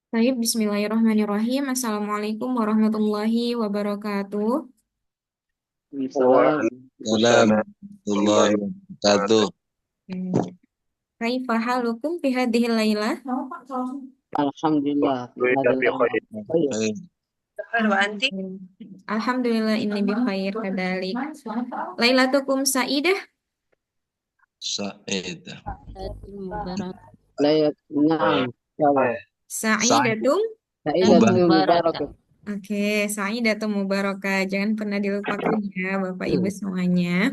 Baik, Bismillahirrahmanirrahim. Assalamualaikum warahmatullahi wabarakatuh. Salam Waalaikumsalam warahmatullahi warahmatullahi wabarakatuh. wabarakatuh. Kaifa halukum fi hadhil lailah? Alhamdulillah, في هذا Alhamdulillah bi الليل khair. خير. Baik. Alhamdulillah inni bi khair kadalik. Lailatukum sa'idah? Sa'id. ليلة نعم إن شاء الله. Sa'id Sa'idatum? سعيدة mubarak. مباركة. Oke, sa'idatum mubarakah. Jangan pernah dilupakan ya, Bapak Ibu semuanya.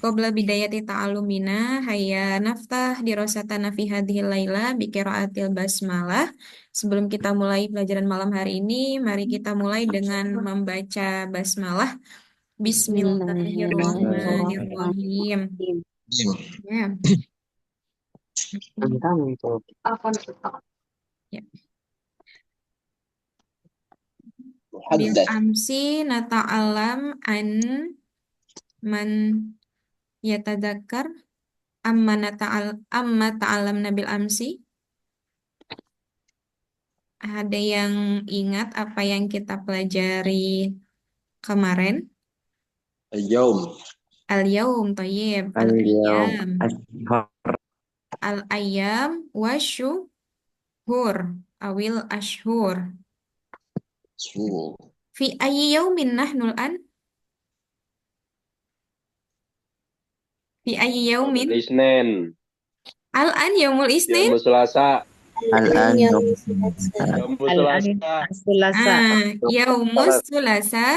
Qabla bidayati ta'alumina hayya naftah dirasatana fi hadhil laila bi qiraatil basmalah. Sebelum kita mulai pelajaran malam hari ini, mari kita mulai dengan membaca basmalah. Bismillahirrahmanirrahim. Ya, Tentang itu. ya. Bil Muhaddad. amsi nata'alam an man yatadzakkar amma ta'alam nabil amsi. Ada yang ingat apa yang kita pelajari kemarin? Al-yawm. Al-yaum, tayyib. اليوم Al-ayyam. أشهر Al-ayyam wasyuhur. Awil ashhur. Suhu. Fi ayyi yaumin nahnul an? Fi ayyi yaumin? Isnin, Al-an yaumul isnin? Yaumul Selasa, الآن يوم Yaumul Al-Anin Selasa, Sulasa. Yaumus sulasa.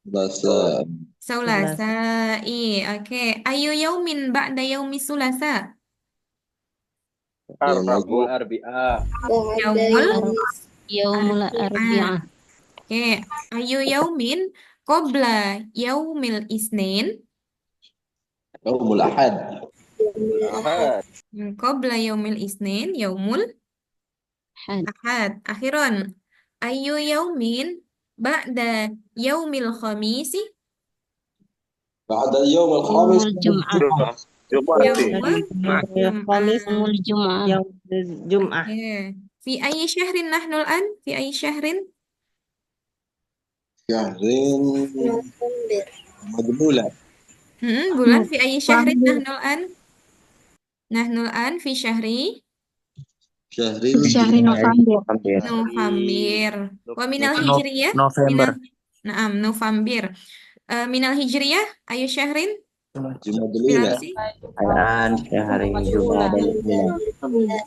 Bahasa Sulasa. Sulasa. Oke. Ayu yaumin ba'da yaumi sulasa. yawm Rabu, Arbi'a, Yaumul Yaumul arbi'ah. Arbi'ah. Oke. Ayu yaumin qabla yaumil isnin. yawmul ahad. Ahad, Qabla yaumil isnin. Yaumul Had. ahad. Akhiran. Ayu yaumin ba'da yaumil khamisi. Ba'da al-yawm al-khamis. Yaumul Jum'ah. Jumat, Jumat sih. Yaumul Khamis Jum'ah. Yaumul Jum'ah. يوم الجمعة Oke. Fi ayyi syahrin nahnu an? Fi ayyi syahrin? Syahrin madbulah. Bulan fi ayyi syahrin nahnu an? Nahnu an fi syahri Syahrin شهر نوفمبر November. Wa minal نو- hijriyah? نوفمبر Naam, November. Minal hijriyah ayu syahrin? Jumadil Bil ula. amsi? الآن شهر جمادى الأولى.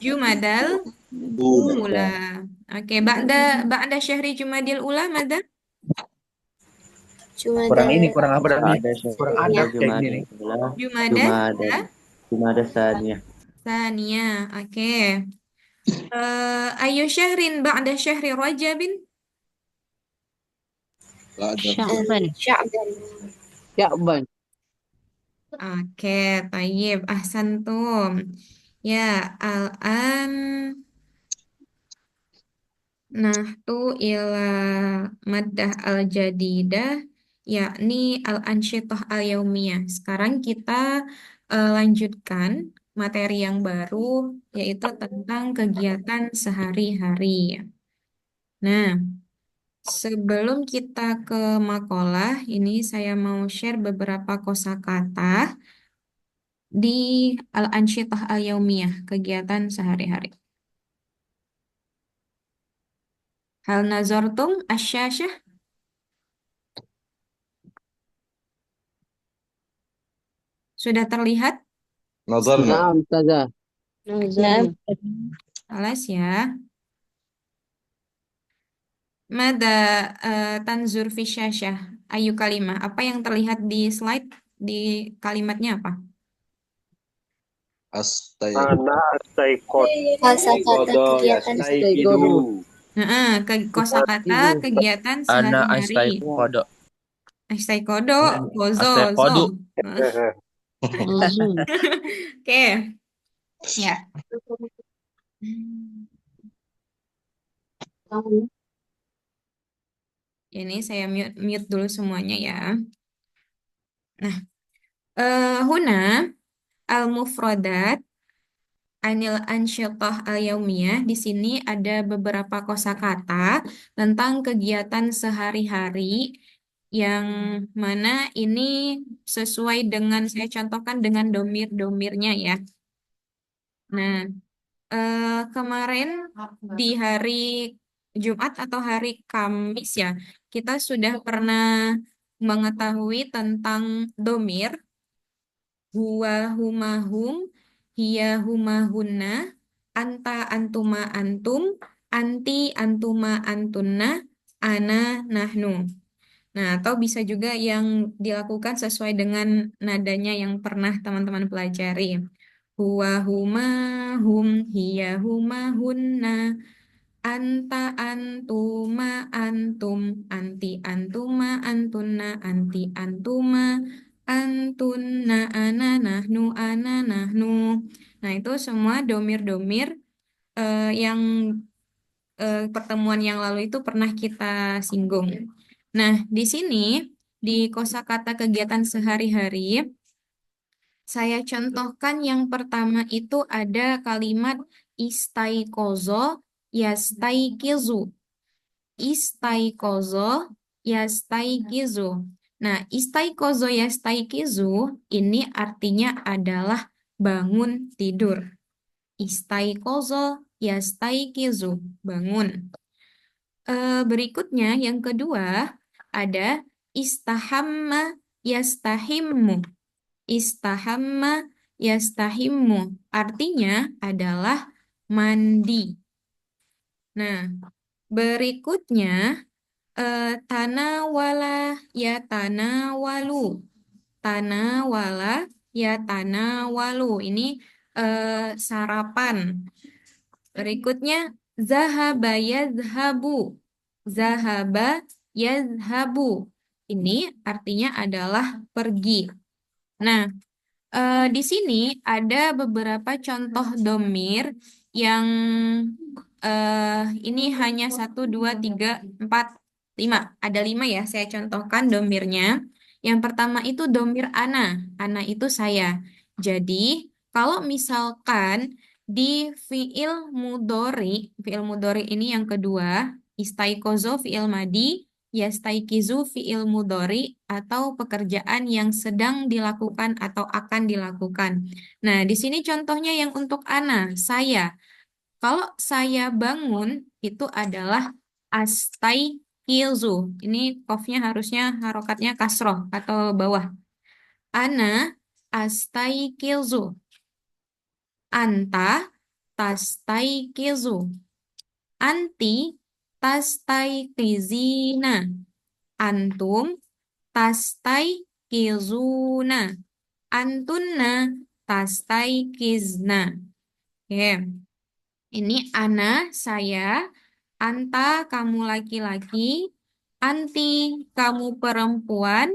Jumadal Ula. ula. Oke, ba'da syahri Jumadil ula mada? kurang apa Ada nih? شهر Kurang adab kayak جمادى gini nih. الأولى Jumada جمادى الثانية Tania. Oke. Ayu syahrin ba'da syahri Rajabin? Ba'da Sya'ban. شعبان. Oke, tayyib. Ahsantum. Ya, al-an nahtu ila maddah al-jadidah yakni al-ansyitah al-yaumiyah. Sekarang kita lanjutkan materi yang baru yaitu tentang kegiatan sehari-hari. Nah, sebelum kita ke makalah, ini saya mau share beberapa kosakata di al-ansyitah al-yaumiyah, kegiatan sehari-hari. Hal nazartum asyashah? Sudah terlihat? nazarna. نعم كذا. Nazarna. Alas ya. Mada tanzur fi syasyah? Ayu kalimah. Apa yang terlihat di slide di kalimatnya apa? Astay. Ana astaikot, Kosakata kodo kegiatan yastaikidu, Kosakata kegiatan Ana sehari-hari. astaiqodo. Astaikodo, gozo, zo. Astaiqodu. Wuzu. Oke, ya. Ini saya mute dulu semuanya ya. Nah, huna al-mufradat anil ansyatah al-yaumiyah. Di sini ada beberapa kosakata tentang kegiatan sehari-hari yang mana ini sesuai dengan saya contohkan dengan domir-domirnya ya. Nah, kemarin di hari Jumat atau hari Kamis ya, kita sudah pernah mengetahui tentang domir huwa huma hum, hiya huma hunna, anta antuma antum, anti antuma antunna, ana nahnu. Nah, atau bisa juga yang dilakukan sesuai dengan nadanya yang pernah teman-teman pelajari. Huwa huma hum, hiya huma hunna, anta antuma antum, anti antuma antunna, anti antuma antunna, ana nahnu. Nah, itu semua domir-domir yang pertemuan yang lalu itu pernah kita singgung. Nah, di sini di kosakata kegiatan sehari-hari saya contohkan yang pertama itu ada kalimat istaikozo yastaikizu. Istaikozo yastaikizu. Nah, istaikozo yastaikizu ini artinya adalah bangun tidur. Istaikozo yastaikizu, bangun. Berikutnya yang kedua ada istahamma yastahimmu. Istahamma yastahimmu artinya adalah mandi. Nah, berikutnya tanawala ya tanawalu. Tanawala ya tanawalu. Ini sarapan. Berikutnya zahaba yazhabu. Zahaba yazhabu. Ini artinya adalah pergi. Nah, di sini ada beberapa contoh domir yang ini hanya 1, 2, 3, 4, 5. Ada 5 ya, saya contohkan domirnya. Yang pertama itu domir ana. Ana itu saya. Jadi, kalau misalkan di fiil mudori ini yang kedua, istaikozo fiil madi, yastaikizu fiil mudori, atau pekerjaan yang sedang dilakukan atau akan dilakukan. Nah, di sini contohnya yang untuk ana, saya. Kalau saya bangun, itu adalah astaikizu. Ini kofnya harusnya harokatnya kasroh atau bawah. Ana astaikizu. Anta tastaikizu. Anti tastaikizina. Antum tastaikizuna. Antunna tastaikizna. Oke. Ini ana, saya. Anta, kamu laki-laki. Anti, kamu perempuan.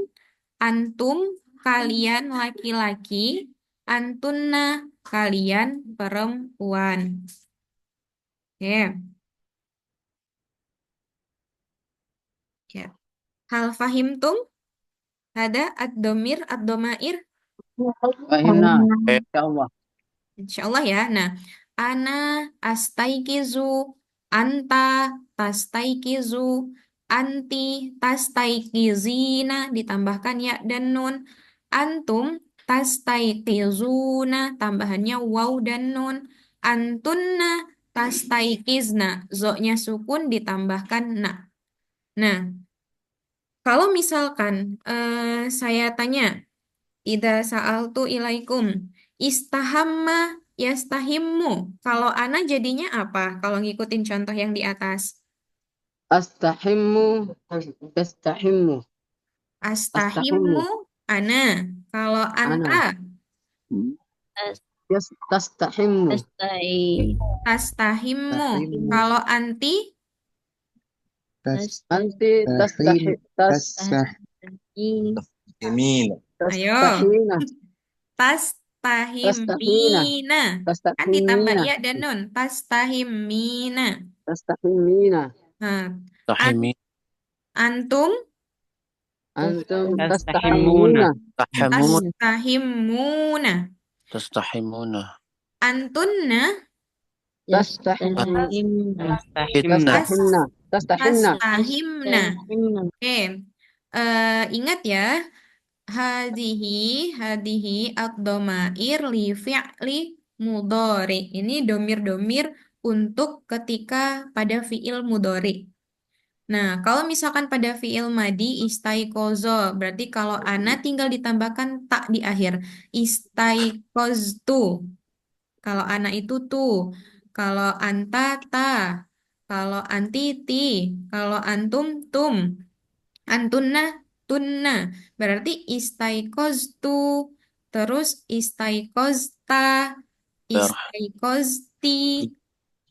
Antum, kalian laki-laki. Antunna, kalian perempuan. Oke. Ya. Hal fahimtum? Ada ad-domir, ad-domair? Fahimna. Insyaallah. Insyaallah ya. Nah, ana astaikizu, anta tastaikizu, anti tastaikizina, ditambahkan ya dan nun. Antum tastaikizuna, tambahannya waw dan nun. Antunna tastaikizna, zo-nya sukun ditambahkan na. Nah, kalau misalkan saya tanya, Ida sa'altu ilaikum. Istahamma yastahimmu. Kalau ana jadinya apa? Kalau ngikutin contoh yang di atas. Astahimmu. Tastahimmu. Astahimmu ana. Kalau anta. Tastahimmu. Tastahimmu. Kalau anti. Anti Yamin. Ayo. Tastahimina. Tastahimina. Kan ditambah ya dan nun. Tastahimina. Tastahimina. Nah, Tahimi. antum Antum Tastahimuna. tastahimuna. Tahimun. tastahimmuna. Tastahimuna. Antunna tastahimna يستحم tas tastahimna tastahimna. يستحم Oke. Ingat ya, hadihi ad-dhamair li fi'li mudhari. Ini domir-domir untuk ketika pada fi'il mudhari. Nah, kalau misalkan pada fi'il madi istaiqozo, berarti kalau ana tinggal ditambahkan tak di akhir. Istaiqoztu. Kalau ana itu tuh. Kalau anta ta. Kalau anti ti. Kalau antum tum. Antunna tunna. Berarti istaiqoztu. Terus istaiqozta. Istaiqozti.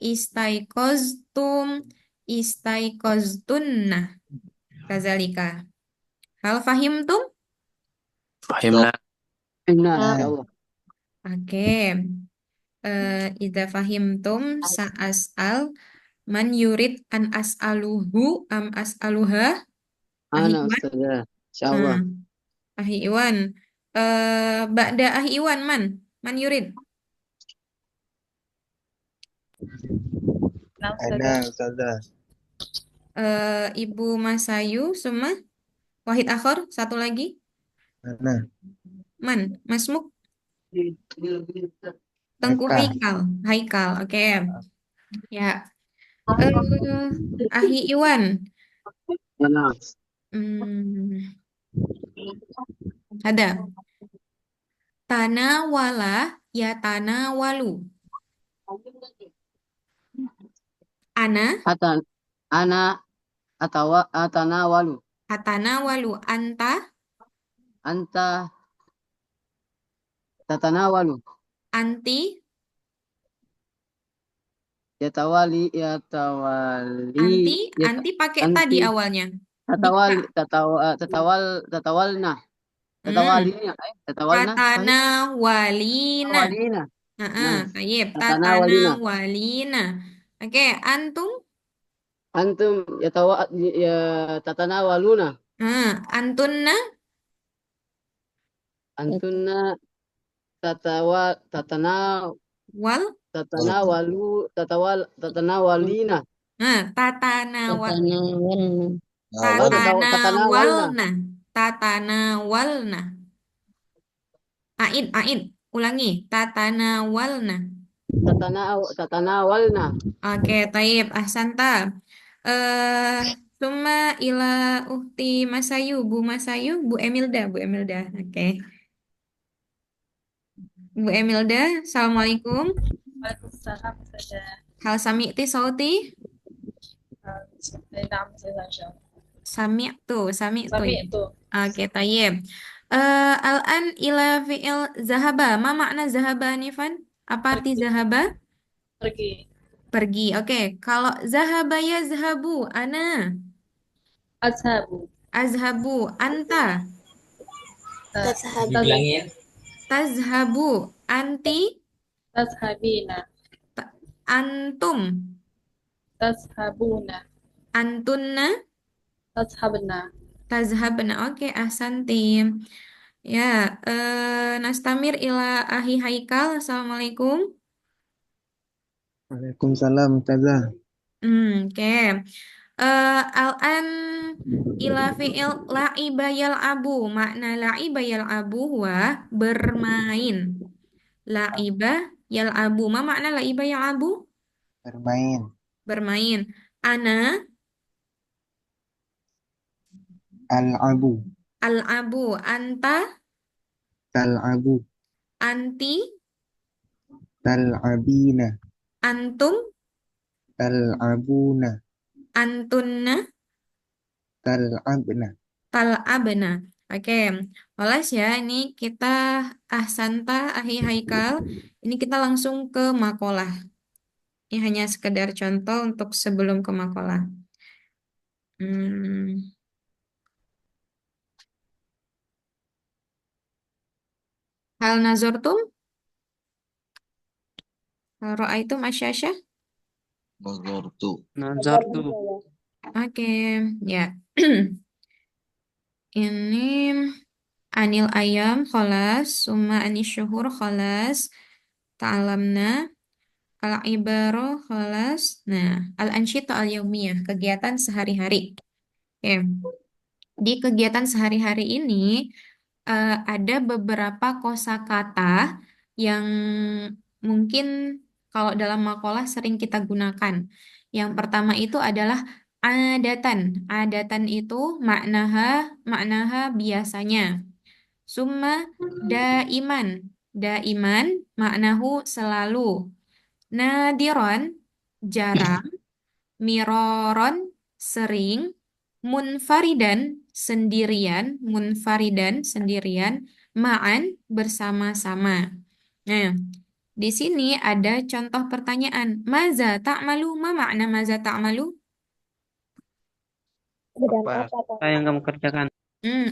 Istaiqoztum. Istaiqoztunna. Kazalika. Hal fahimtum? Fahimna. insyaallah Oke. Idza fahimtum sa'as'al man yurid an as'aluhu am as'aluha. Ahi ana Iwan. ustazah insyaallah Ahi Iwan. Ba'da Ahi Iwan man? Man yurid? Ana Ustazah. Ibu Masayu, Suma. Wahid Akhor, satu lagi. Ana. Man? Masmuk? Tengku Eka. Haikal. Haikal, oke. Ya. Ahi Iwan. ana Hmm, ada. Tanawala ya tanawalu. Ana atan ana atanawalu atanawalu anta anta tatanawalu anti yatawali anti pakai ta di anti awalnya. tatawal Dita. tatawalna Hmm. tatawalna sahih Tatanawalina. tatawalina nah Tayyib. tatanawalina Tatanawalina. Oke, antum. antum ya tatanawaluna Antunna. antunna Wal. tatanawalina Tatanawal. تتناولنا tatanawalna Tatanawalna. Ain. Ulangi. Tatanawalna. tatanawalna Oke, taib. Ahsanta. Eh, Summa ila uhti Masayu. Bu Masayu. Bu Emilda. Bu Emilda. Oke. Bu Emilda. Assalamualaikum. Waalaikumsalam, Ustazah. Hal sami'ti sauti? Naam, Ustazah, insyaallah. Sami'tu. Sami Ya. itu. Oke, tayyib. Al-an ila fi'il zahaba. Ma makna zahaba, Nifan? Apa arti Pergi. zahaba? Pergi. Pergi. Oke, kalau zahaba ya zahabu. Ana. Azhabu. Azhabu. Anta. Tazhabu. Tazhabu. Anti. Tazhabina. Antum. Tazhabuna. Antunna. Tazhabna. Tazhabna. Oke, ahsanti. Ya, nastamir ila ahi Haikal. Assalamualaikum. Waalaikumsalam Ustazah. Oke. Al-an ila fi'il la'iba yal'abu. Makna la'iba yal'abu wa bermain. La'iba yal'abu. Ma makna la'iba yal'abu? Bermain. Bermain. Ana Al-abu. al'abu. Anta Tal'abu. anti Tal'abina. antum Tal'abuna. antunna Tal'abna. tal'abna. Oke, Oles ya. Ini kita ahsanta ahi Haikal. Ini kita langsung ke makolah. Ini hanya sekedar contoh untuk sebelum ke makalah. Hmm. Hal nazartum? Hal ra'aitum asyasya? Nazartu. Nazartu. Oke, ya. Ini anil ayam kholas, summa anis syuhur kholas. ta'alamna, al-ibarah, khalas. Nah, al-ansyita al-yaumiyah, kegiatan sehari-hari. Oke. Di kegiatan sehari-hari ini ada beberapa kosakata yang mungkin kalau dalam makalah sering kita gunakan. Yang pertama itu adalah adatan. Adatan itu maknaha biasanya. Summa daiman. Daiman maknahu selalu. Nadiron jarang. Miroron sering. Munfaridan sendirian, ma'an bersama-sama. Nah, di sini ada contoh pertanyaan. Maza ta'malu? Ma makna maza ta'malu? Apa yang kamu kerjakan?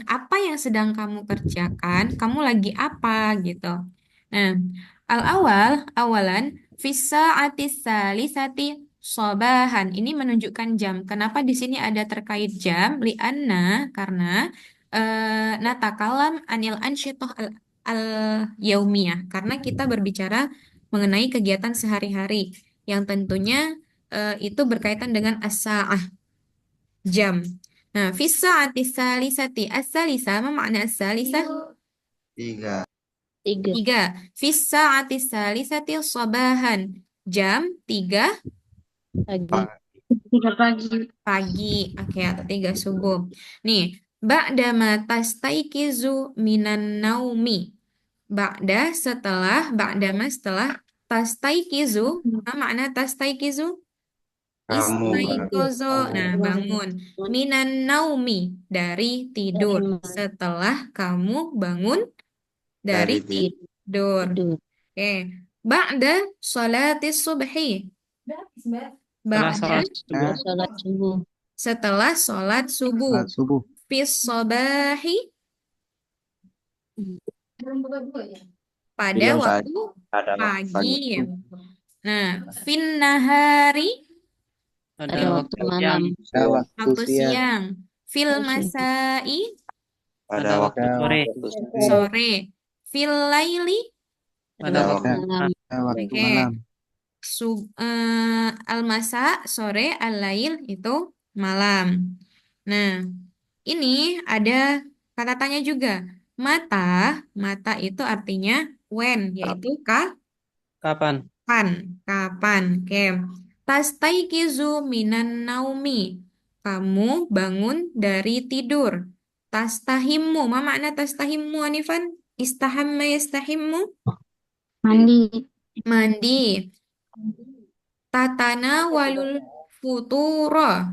Apa yang sedang kamu kerjakan? Kamu lagi apa gitu. Nah, awalan fisa atis salisati sobahan. Ini menunjukkan jam. Kenapa di sini ada terkait jam? Lianna karena natakalam anil ansyitoh al yaumiyah. Karena kita berbicara mengenai kegiatan sehari-hari yang tentunya itu berkaitan dengan as-sa'ah, jam. Nah, fi sa'ati salisati. As-salisa, apa makna as-salisa? 3. 3. 3. Fi sa'ati salisati sabahan. Jam 3 Pagi. 3 pagi. pagi. Oke, atau 3 subuh. Nih, ba'dama tastaikizu minan naumi. Ba'dama setelah tastaikizu. Apa makna tastaikizu? Kamu Istaikozo, nah bangun. Minan naumi, dari tidur. Dari Setelah kamu bangun dari dari tidur. tidur. tidur. Oke. Ba'da sholatis subhi. Setelah Ba'da sholat subuh. Sholat subuh. setelah sholat subuh. Salat subuh. Fis sobahi, pada Siang waktu Ada pagi. pagi. Nah, fin nahari, Pada waktu malam. Pada waktu waktu siang. siang. Fil masai, Pada waktu Pada sore. sore. Fil laili, Pada Pada waktu waktu- malam. Pada waktu Oke. malam. Al-masa, sore, al-lail itu malam. Nah, ini ada kata tanya juga. Mata, mata itu artinya when, yaitu Kapan? kapan. Oke. Tastaikizu minan naumi. Kamu bangun dari tidur. Tastahimmu. Ma makna tastahimmu, Anifan? Istahamma yastahimmu? Mandi. Mandi. Tatana walul futuro.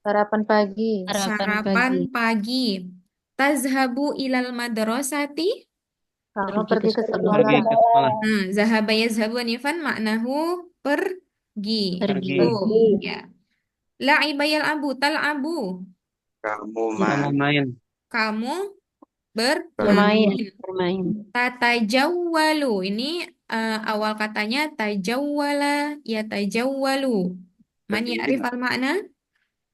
Sarapan pagi. Sarapan pagi. Tazhabu ilal madrasati. Kamu pergi ke Pergi sekolah. ke sekolah. Zahaba yazhabu Anifan maknahu pergi. Pergi. Ya. La'ibayal abu tal'abu. Kamu Kamu main. Kamu Bermain. bermain. Bermain. Tatajawwalu. Ini awal katanya tajawwala ya tajawwalu. Man ya'rif al-makna?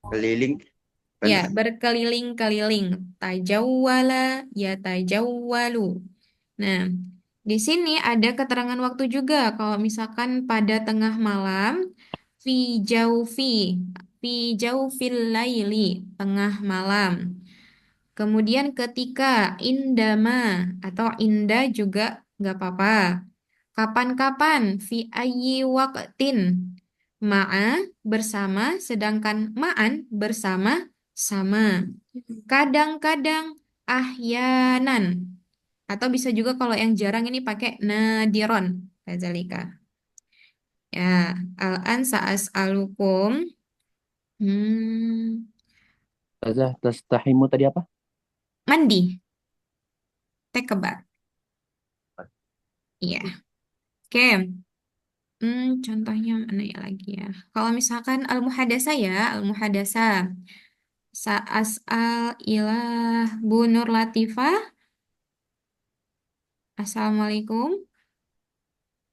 keliling. Ya, berkeliling-keliling. Tajawwala ya tajawwalu. Nah, di sini ada keterangan waktu juga. Kalau misalkan pada tengah malam, fi jaufi, fi jaufil laili, tengah malam. Kemudian ketika indama atau inda juga nggak apa-apa. Kapan-kapan fi ayyi waqtin. Ma'a bersama, sedangkan ma'an bersama-sama. Kadang-kadang ahyanan. Atau bisa juga kalau yang jarang ini pakai nadiron. Kadzalika. Ya, al-an sa'as'alukum. Hmm, Tastahimu tadi apa? mandi. Tekebar. Iya. Oke. Contohnya mana ya lagi ya? Kalau misalkan al-muhadasa ya, al-muhadasa. Sa'as'al ilah Bu Nur Latifah. Assalamualaikum.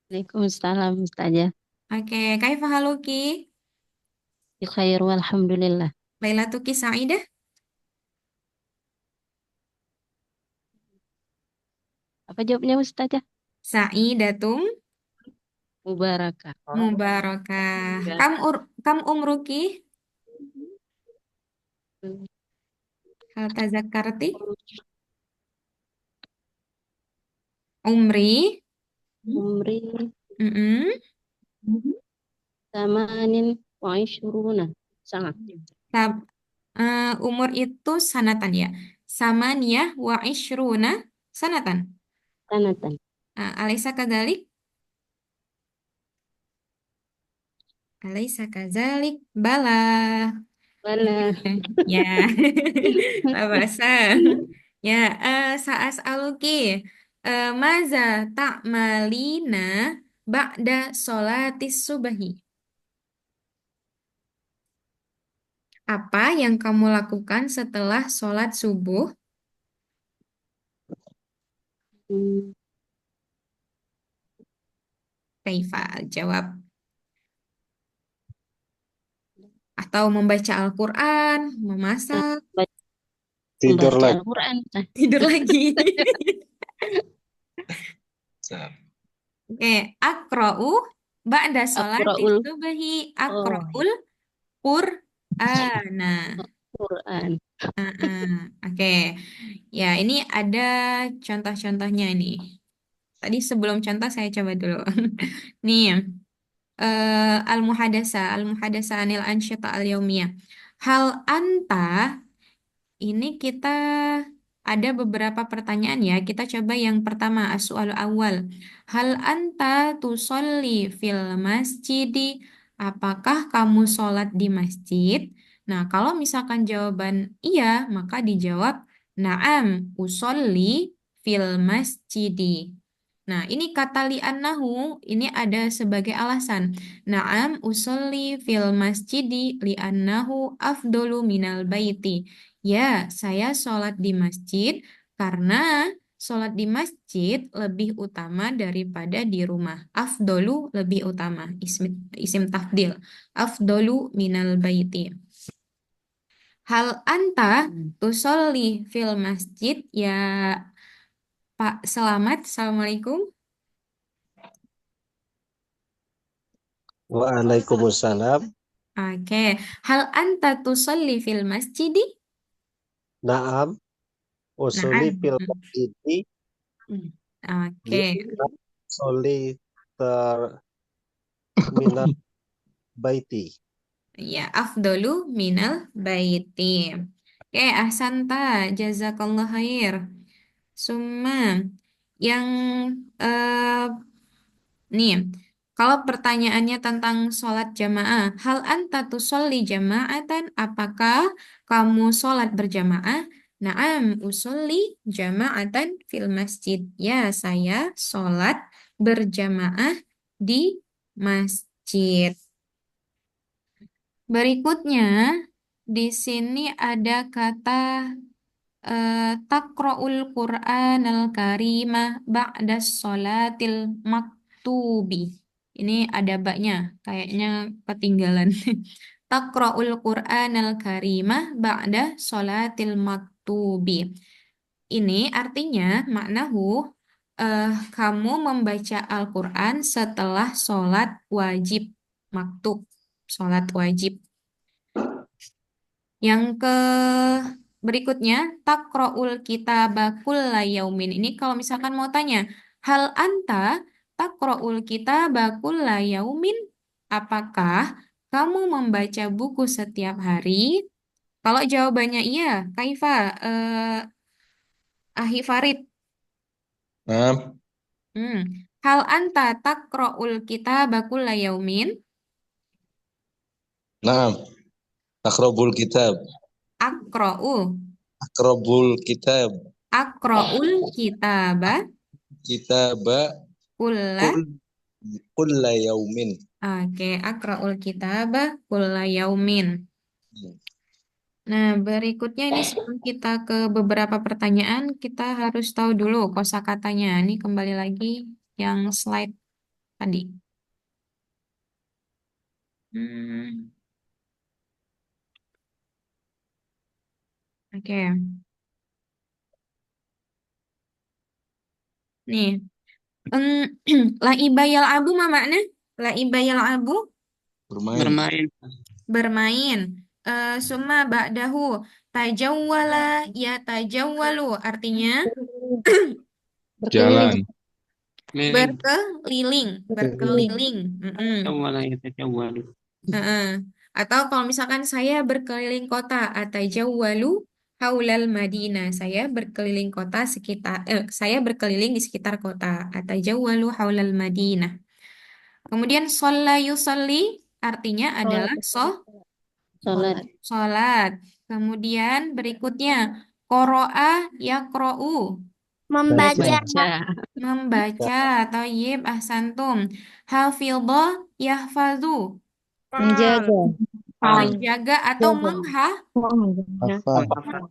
Waalaikumsalam Ustazah. Oke, kaifa haluki? Bi khair walhamdulillah. Lailatuki sa'idah? Apa jawabnya Ustazah? Sa'idatum Mubarakah. Mubarakah. Ya. Kam umruki? Hal tazakarti? Umri? Umri Mm-mm. samanin wa ishruna sana. Sab- umur itu sanatan ya. Samaniyah wa ishruna sanatan. Sanatan. Alaysa kadzalik? Alaysa kadzalik? Bala. Bala. Ya. La ba'sa. Ya, sa'as'aluki. Maza ta'malina ba'da sholatis subahi. Apa yang kamu lakukan setelah sholat subuh? Hmm, Kaifa jawab. Atau membaca Al-Quran, memasak, Tidur Membaca lagi. Al-Quran. Nah, tidur lagi. Oke, akra'u ba'da sholatis Aqra'ul subahi. oh, Akra'ul Qur'ana. Quran. Oke, ya ini ada contoh-contohnya nih. Tadi sebelum contoh saya coba dulu. Nih, al-muhadasa anil ansyata al-yaumiyah. Hal anta, ini kita ada beberapa pertanyaan ya. Kita coba yang pertama, as-soal awal. Hal anta tusolli fil masjidi? Apakah kamu sholat di masjid? Nah, kalau misalkan jawaban iya, maka dijawab na'am usolli fil masjidi. Nah, ini kata li'annahu, ini ada sebagai alasan. Na'am usolli fil masjidi li'annahu afdolu minal baiti. Ya, saya sholat di masjid karena sholat di masjid lebih utama daripada di rumah. Afdolu lebih utama. Isim tafdil. Afdolu minal baiti. Hal anta tusolli fil masjid. Ya, Pak Selamat. Assalamualaikum. Waalaikumsalam. Oke. Hal anta tusolli fil masjid? Naam, usuli Naam. fil masjidi Oke. dia soli terminal baiti. Ya, afdolu minal baiti. Oke, ahsanta, jazakallah khair. Summa, yang eh, nih, kalau pertanyaannya tentang sholat jamaah, hal anta tusolli jama'atan, apakah kamu sholat berjamaah? Naam, usolli jama'atan fil masjid. Ya, saya sholat berjamaah di masjid. Berikutnya, di sini ada kata taqra'ul Qur'an al-karimah ba'da sholatil maktubi. Ini ada baknya, kayaknya ketinggalan. Taqra'ul Qur'an al-karimah ba'da sholatil maktubi. Ini artinya maknahu kamu membaca Al-Quran setelah sholat wajib maktub, sholat wajib. Yang ke berikutnya, takra'ul kitaba kulla yaumin. Ini kalau misalkan mau tanya, hal anta takra'ul kitaba kulla yaumin? Apakah kamu membaca buku setiap hari? Kalau jawabannya iya, Kaifa, Ahi Farid. Nah, Hmm. Hal anta takra'ul kitaba kulla yaumin? nah, akrobul kitab, Akra'u. akrobul kitab, Akra'ul kitaba kitaba kulla. kul kulla yaumin. Oke, akra'ul kitabah kulla yaumin. Nah, berikutnya ini sebelum kita ke beberapa pertanyaan, kita harus tahu dulu kosakatanya. Ini kembali lagi yang slide tadi. Hmm, oke. Nih, Laiba yal'abu ma makna? Laiba yal'abu Bermain. Bermain. bermain. Summa ba'dahu tajawwala ya tajawwalu artinya Jalan. Keliling. berkeliling. Mm-mm. Jawala yatajawwalu. Heeh. Atau kalau misalkan saya berkeliling kota, atajawwalu haulal Madinah. Saya berkeliling di sekitar kota. Atajawwalu haulal Madinah. Kemudian sholla yusolli artinya adalah Sholat. sholat. Kemudian berikutnya qoro'a yaqro'u Baca. membaca. Thayyib ahsantum. Hafidha yahfazu Menjaga. menjaga atau Hafal.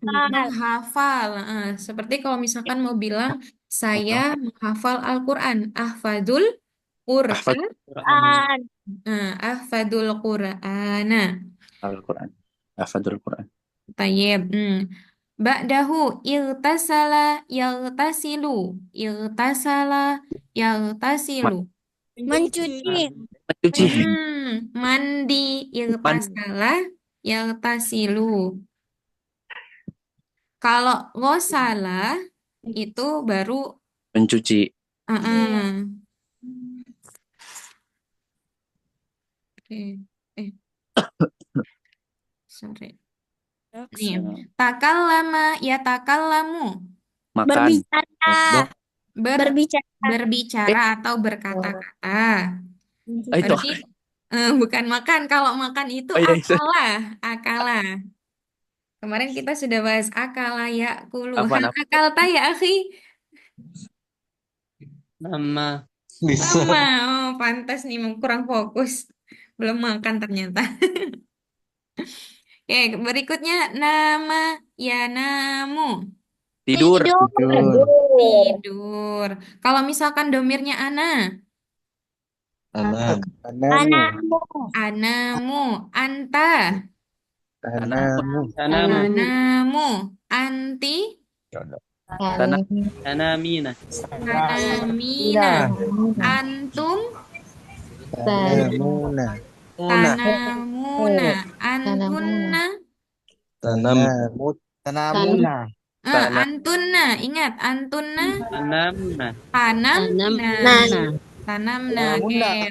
menghafal. Seperti kalau misalkan mau bilang saya menghafal Al-Quran. Ahfadul Qur'an. Quran. Ahfadul Qur'ana. Al-Quran. Hafadzul Quran. Tayyib. Ba'dahu irtasala yagtasilu. Irtasala yagtasilu. Mencuci. Mencuci. Mandi irtasala yagtasilu. Kalau ghosala itu baru Mencuci. Oke. Sorry. Nih, takallama ya takallamu. Makan. Berbicara atau berkata-kata. Itu. Berarti bukan makan. Kalau makan itu Oh, iya, iya. akala. Kemarin kita sudah bahas akala ya kulu. Apaan, Hal apa? akalta ya akhi? Nama. Sama. Oh, pantas nih kurang fokus. Belum makan ternyata. Oke, berikutnya nama ya namu. Tidur. Tidur. Kalau misalkan domirnya ana. Anak. Anamu. Anta. Tanamu. Anamu. Anti. Tanamina. Tanamina. Antum. Tanamuna. Antunna. Tanam. Antunna. Ingat. Antunna. Tanamna. Tanamna. Oke.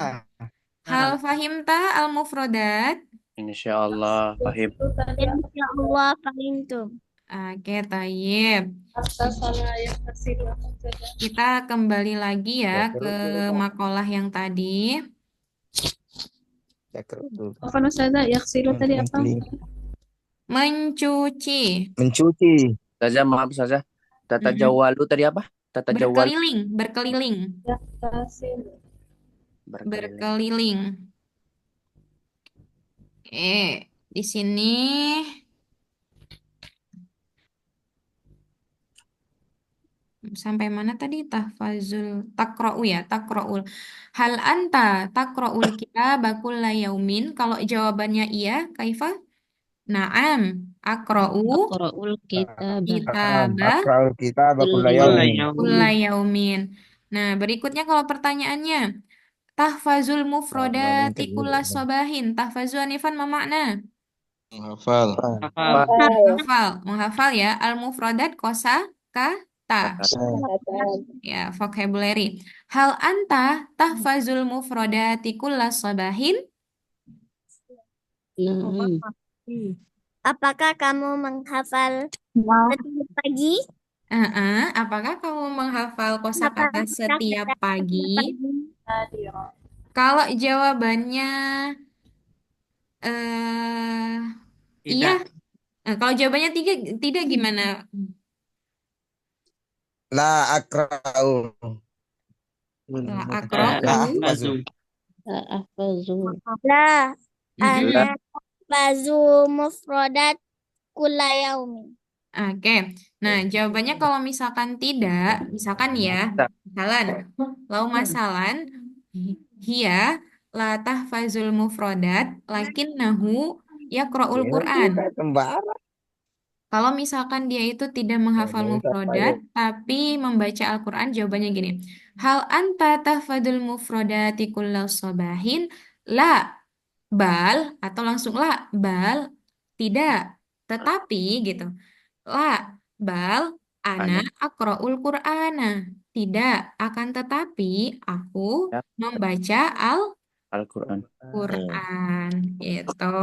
Hal fahimta al-mufrodat. Insyaallah paham. Insyaallah fahimtum. Oke, tayyib. Atasala yaktasilu menjaga. Kita kembali lagi ya ke makalah yang tadi. Apa Ustazah? Yaksilu tadi apa? Mencuci. Saja maaf saja. Tata jawalu tadi apa? Tata jawal. Berkeliling. Yaktasilu. Berkeliling. Di sini sampai mana tadi? Takra'u ya, takra'ul. Hal anta takra'ul kitab kulla yaumin? Kalau jawabannya iya, kaifa? Naam, akra'u Qura'ul kitab. kulla yaumin. Nah, berikutnya kalau pertanyaannya, tahfazul mufrodati kulla sobahin. Tahfazu anifan ma makna? Menghafal. Menghafal ya. Al-mufrodat kata. Ya, vocabulary. Hal anta tahfazul mufrodati kulla sobahin? Apakah kamu menghafal setiap pagi? Apakah kamu menghafal kosakata setiap pagi? Nadira. Kalau jawabannya iya. Kalau jawabannya tidak gimana? La akra'u. La akra'u. Ahfazu. La Mm-mm. ana bazu mufrodat kulla yaumin. Oke. Nah, jawabannya kalau misalkan tidak, misalkan ya, lau masalan, hiya la tahfazul mufrodat, lakinnahu yaqra'ul Qur'an. Kalau misalkan dia itu tidak menghafal mufrodat, tapi membaca Al-Quran, jawabannya gini. Hal anta tahfadul mufradati kullal sabahin? La, bal, atau langsung la, bal, tidak. Tetapi gitu. La, bal, ana Ana. aqra'ul Qur'ana. Tidak, akan tetapi aku Ya, membaca Al-Quran. Al-Qur'an. Gitu.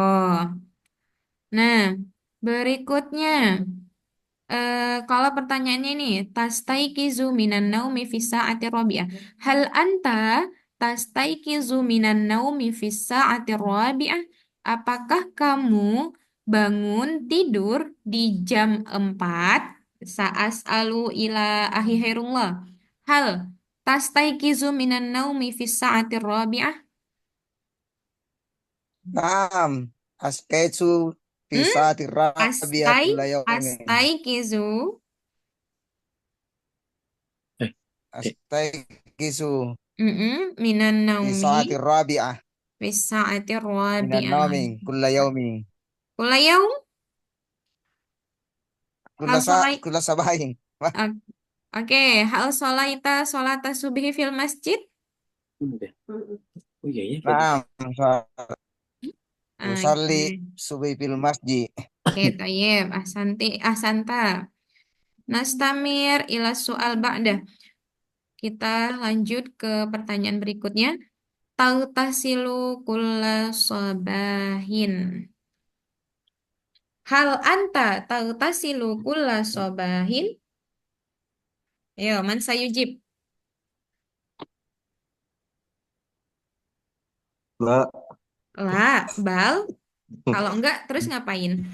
Nah, berikutnya. Kalau pertanyaannya ini, tastaiqizu minan naumi fi sa'ati rabi'ah. Hal anta tastaiqizu minan naumi fi sa'ati rabi'ah? Apakah kamu bangun tidur di jam 4? Sa'as'alu ila ahi hairullah. Hal tastaiqizu minan naumi fi sa'ati rabi'ah? Naam. Askaitu fi Hmm? saati rabi'a Astai, kulla yawmin. astaiqizu. Eh, eh, Astaiqizu Minan fi naumi. saati rabi'ah Bisa'ati minan rabi'ah. nawmi kulla yawmin. Kula yaum hal solai. Kulla sabahin. Wah, o- Oke, hal solaita solata subhi fil masjid. udah. Oh iya ya kayak gitu. naam. Usalli Oke, subuh fil masjid. oke, tayyib. Ahsanta. Nastamir ila soal ba'dah. Kita lanjut ke pertanyaan berikutnya. Tautasilu kulla sobahin. Hal anta tautasilu kulla sobahin. Ayo, man sayujib. La. Lah, bal. Kalau enggak, terus ngapain?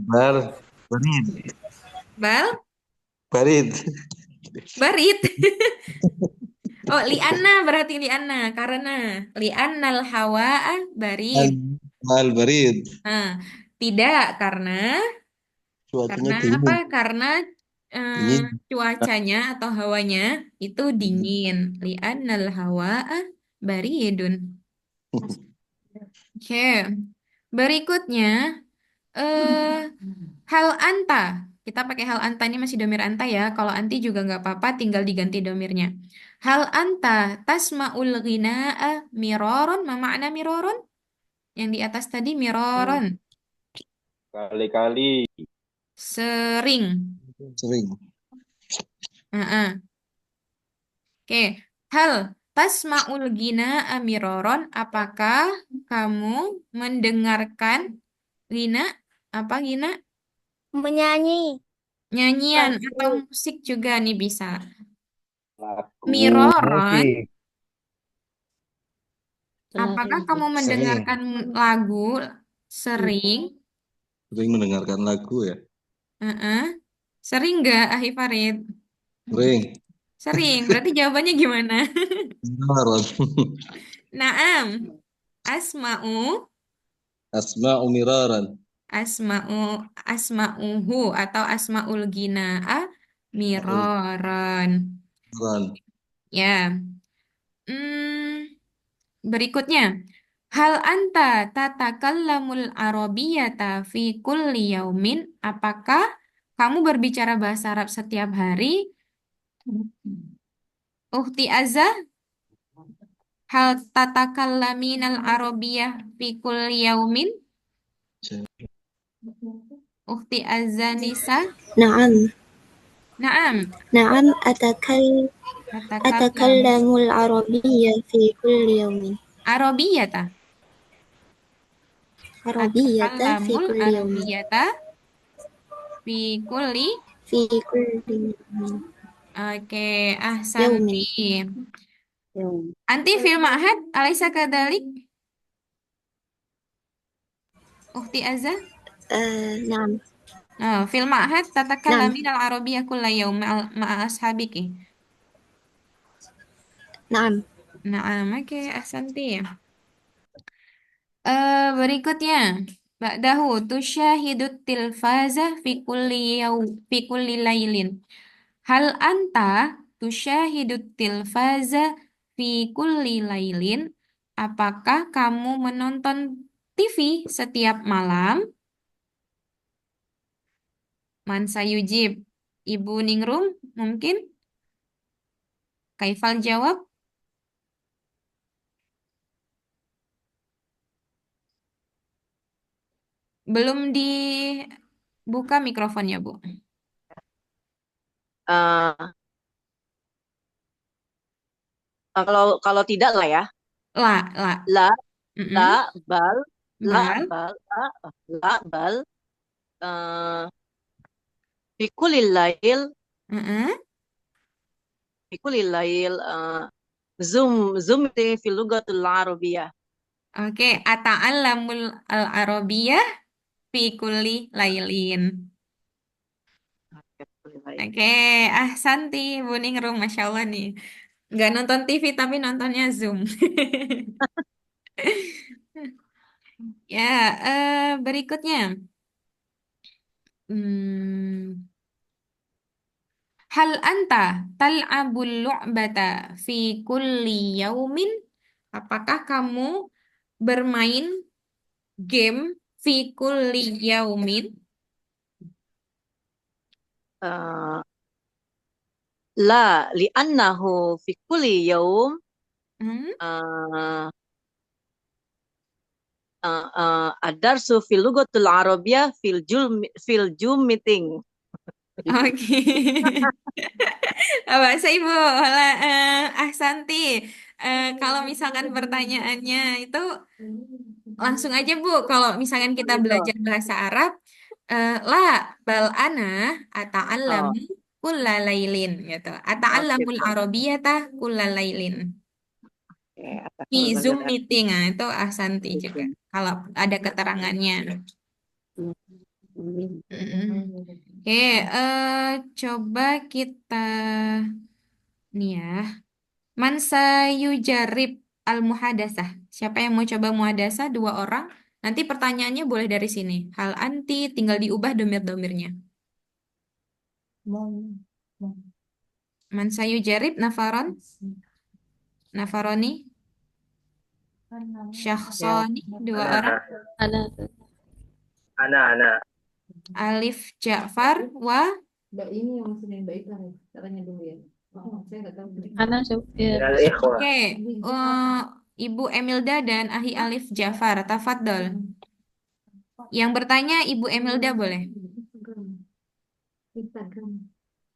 Bar. Barid. Bal, Barid. barit. Oh, li'anna berarti li'anna. Karena li'annal hawa'a barit. Al. Al barid. Nah, tidak karena Cuacanya apa? dingin. Karena eh, Dingin. cuacanya atau hawanya itu dingin. Li'annal hawa'a baridun. Oke. Berikutnya, eh hal anta. Kita pakai hal anta ini masih domir anta ya. Kalau anti juga nggak apa-apa, tinggal diganti domirnya. Hal anta tasma'ul ghina'a miroron. Ma makna miroron? Yang di atas tadi miroron. Kali-kali. Sering. Sering. Heeh. Oke. Hal tasma'ul ghina'a miroron. Apakah kamu mendengarkan ghina? Apa ghina? Menyanyi. Nyanyian atau Lagu. musik juga nih bisa. Lagu. Miroron. Musik. Apakah kamu Sering. mendengarkan lagu sering? Sering mendengarkan lagu ya. Heeh. Sering nggak, Ahi Farid? Sering. Sering. Berarti jawabannya gimana? Miraron. Naam. Asma'u. Asma'u miraran. Asma'u. Asma'uhu atau asma'ul gina'a miroron. Miraran. Ya. Hmm, berikutnya. Hal anta tatakallamul arabiyyata fi kulli yaumin? Apakah kamu berbicara bahasa Arab setiap hari? Ukhti Azza, hal tatakallaminal arabiyyah fi kulli yaumin? Ukhti Azza Nisa? نعم Naam, نعم tatakallamu أتكلم العربية في كل يوم arabiyyata. عربية في Atakallamul كل يوم arabiyyata fi kulli. في كل يوم Oke, ahsanti. يوم Anti fil ma'had, alaysa kadalik? Ukhti Azza? نعم Fil ma'had نعم tatakallamin al-arabiyyah kulla yawm ma'a ashabiki. نعم Nah, oke, ahsanti. Berikutnya. Ba'dahu tusyahidut tilfazah fi kulli lailin. Hal anta tusyahidut tilfazah fi kulli lailin? Apakah kamu menonton TV setiap malam? Man sayujib. Ibu Ningrum, mungkin? Kaifal jawab? Belum dibuka mikrofonnya, Bu. Eh, kalau tidak lah ya. La. La Mm-mm. bal Bal. bal eh fi kulli lail Mm-mm. zoom fi lugatul arabiyyah. Oke, ata'allamul al-arabiyah fi kulli lailin. Oke, Santi, Bu Ningrum, Masya Allah nih. Nggak nonton TV tapi nontonnya Zoom. Ya, berikutnya. Hmm, Hal anta tal'abul lu'bata fi kulli yaumin? Apakah kamu bermain game fi kulli yaumin? Eh, la li'annahu fi kulli yaum Hmm? eh ad-darsu fil lugatul arabiyyah fil Zoom meeting. Oke. Bahasa Ibu, Ahsanti. Kalau misalkan pertanyaannya itu langsung aja Bu. Kalau misalkan kita belajar bahasa Arab, la bal ana ata'allamu Oh, kulla lailin gitu. oke. Ata'allamul arabiyata kulla lailin. Di Zoom meeting, nah, itu Ahsanti juga. Kalau ada keterangannya. Mm-mm. Oke, coba kita nih ya. Man sayujarib al-muhadasah. Siapa yang mau coba muhadasah? Dua orang. Nanti pertanyaannya boleh dari sini. Hal anti tinggal diubah domir-domirnya. Man sayujarib nafaron? Nafaroni? Syakhsoni? Dua orang. Ana. Alif Ja'far wa Ana ya. Minal ikhwah. Oke, Ibu Emilda dan Ahi Alif Ja'far, tafadhol. Yang bertanya Ibu Emilda boleh.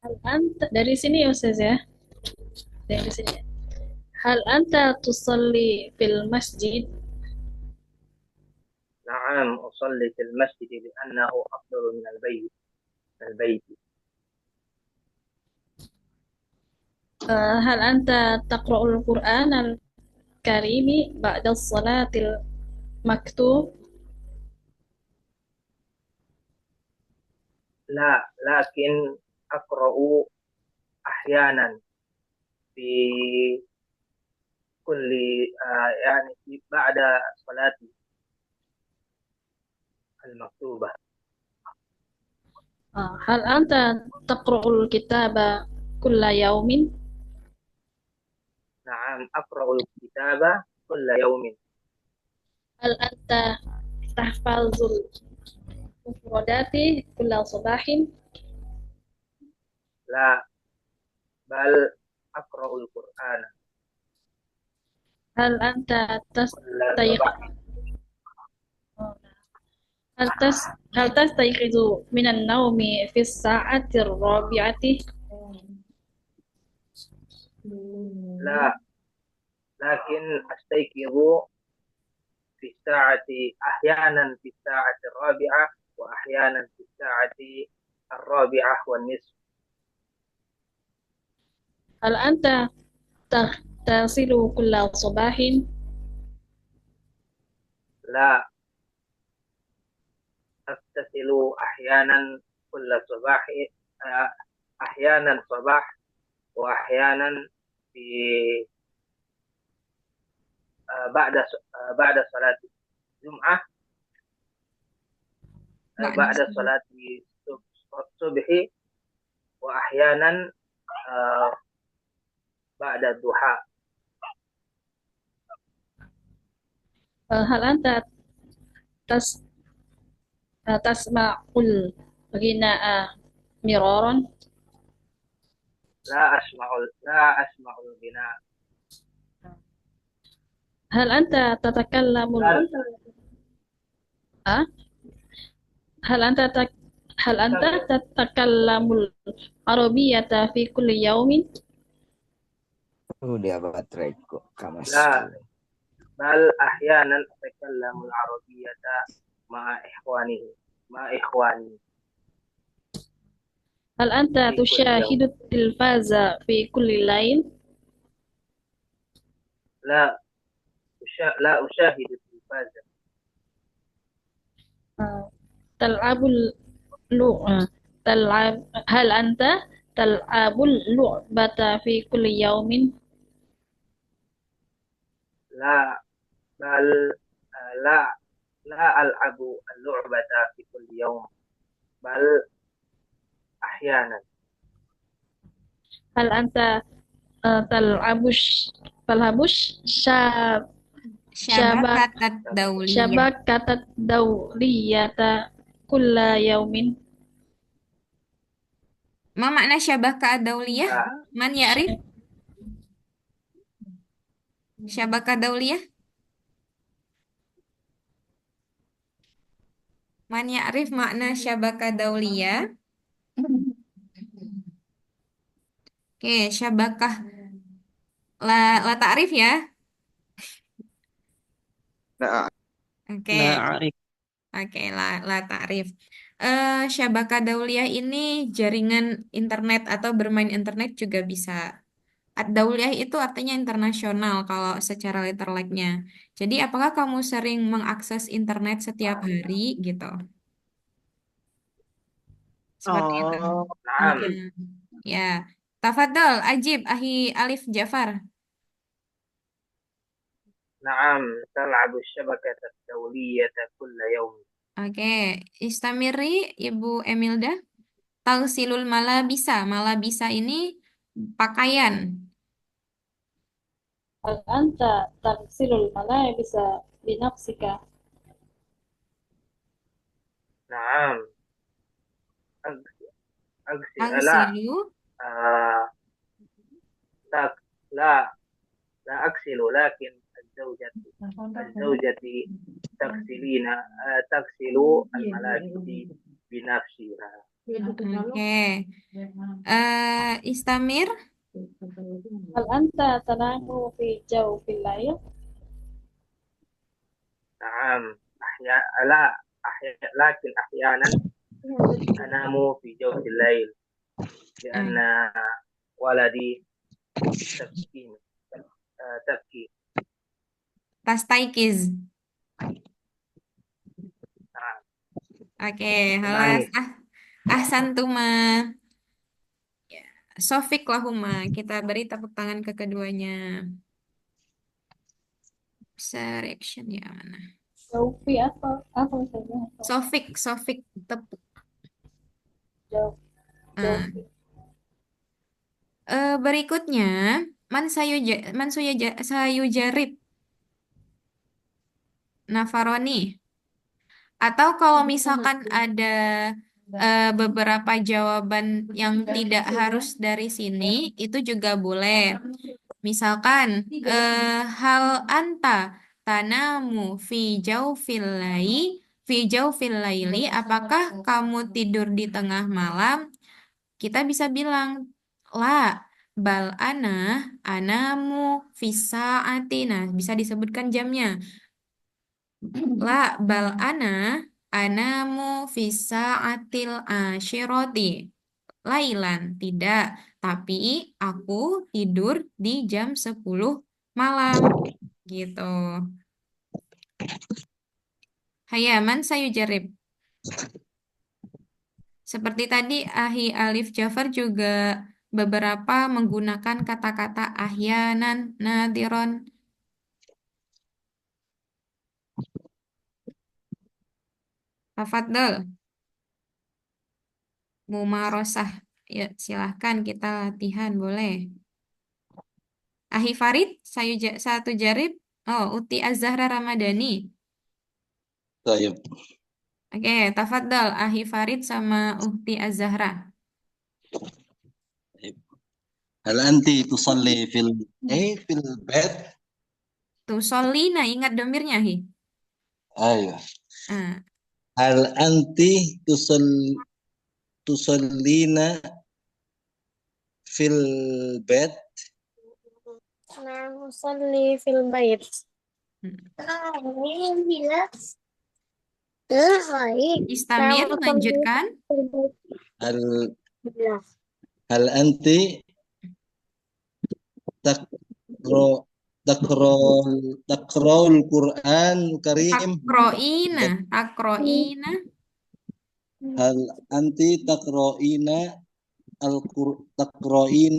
Hal anta dari sini ya Ustaz ya. Dari sini. Hal anta tusalli fil masjid? نعم أصلي في المسجد لأنه أفضل من البيت. هل أنت تقرأ القرآن الكريم بعد الصلاة المكتوب؟ لا، لكن أقرأ أحيانا في كل يعني بعد صلاتي المكتوبة. هل أنت تقرأ الكتاب كل يوم؟ نعم أقرأ الكتاب كل يوم. هل أنت تحفظ المفردات كل صباح؟ لا، بل أقرأ القرآن هل أنت كل تستيقظ صباح. هل تستيقظ من النوم في الساعة الرابعة؟ لا، لكن أستيقظ أحيانا في الساعة الرابعة وأحيانا في الساعة الرابعة والنصف. هل أنت تغتسل كل صباح؟ لا، أغتسل أحيانا كل صباح، أحيانا صباح وأحيانا في بعد صلاة الجمعة، بعد صلاة الصبح، وأحيانا بعد الضحى. هل أنت تسمع الغناء مرارا؟ لا أسمع الغناء. هل أنت تتكلم بل أه؟ هل أنت تك... هل أنت تتكلم العربية في كل يوم؟ Udah bateraiku kamas لا sekali. بل أحيانا أتكلم العربية مع إخواني هل أنت في كل تشاهد يوم. التلفاز في كل ليل؟ لا لا أشاهد التلفاز. تلعب اللعبة هل أنت تلعب اللعبة في كل يوم؟ لا بل لا لا ألعب اللعبة في كل يوم، بل أحيانا. هل أنت تلعب تلعب شبك Syabakat dauliyah. شبكة الدولية كل يوم؟ Ma makna syabakah dauliyah? لا Man ya'rif syabakah dauliyah? Man ya'rif makna syabakah dauliyah? Oke, syabakah la ta'rif ya. Nah, Oke. لا أعرف. Oke, la ta'rif. Syabakah dauliyah ini jaringan internet atau bermain internet juga bisa. Ad-dauliyah itu artinya internasional kalau secara letterleknya. Jadi, apakah kamu sering mengakses internet setiap hari gitu? Seperti itu. نعم Mm-mm. Ya, Tafadhol, Ajib, Ahi Alif Jafar. نعم تلعب الشبكة الدولية كل يوم. Oke, Istamiri, Ibu Emilda. Tausilul malabisa. Malabisa ini pakaian. هل أنت تغسل الملابس بنفسك؟ نعم أغسل لا Tausilu. آه، لا لا أغسل، لكن زوجتي تغسل الملابس بنفسها. Oke. Istamir. هل أنت تنام في جوف الليل؟ نعم لا لكن أحيانا أنام في جوف الليل لأن ولدي تبكي. Tastaikiz. نعم Oke, halas. menangis. Ahsantuma. Ya, Sofik lahuma. Kita beri tepuk tangan ke keduanya. Selection ya mana? Jaufi apa saja? Sofik tepuk. Jauh, Ah. jaufi. Berikutnya, sayujarib Nafaroni. Atau kalau misalkan ada beberapa jawaban yang tidak harus dari sini, itu juga boleh. Misalkan, hal anta tanamu fi jaufil laili, apakah kamu tidur di tengah malam? Kita bisa bilang, la, bal anamu fi saati. Nah, bisa disebutkan jamnya. La, bal anamu fi saatil asyiroti. Lailan, tidak. Tapi aku tidur di jam 10 malam. Gitu. Hayaman sayujarib. Seperti tadi, Ahi Alif Jafar juga beberapa menggunakan kata-kata ahyanan, nadiron. Tafadhol. Mumarosah. Ya, silahkan kita latihan, boleh. Ahi Farid, satu jarib. Oh, Uti Az-Zahra Ramadhani. طيب Oke, tafadhol. Ahi Farid sama Uhti Az-Zahra. هل أنت تصلي في البيت؟ Tusolina, ingat domirnya, Hi. أيوه. Ah, هل أنت تصلين في البيت؟ نعم أصلي في البيت. نعم Istamir, أصلي lanjutkan. في البيت. هل هل أنت تقرأ تقرأ تقرأ القرآن الكريم؟ Takroina, takroina. هل أنت تقرأين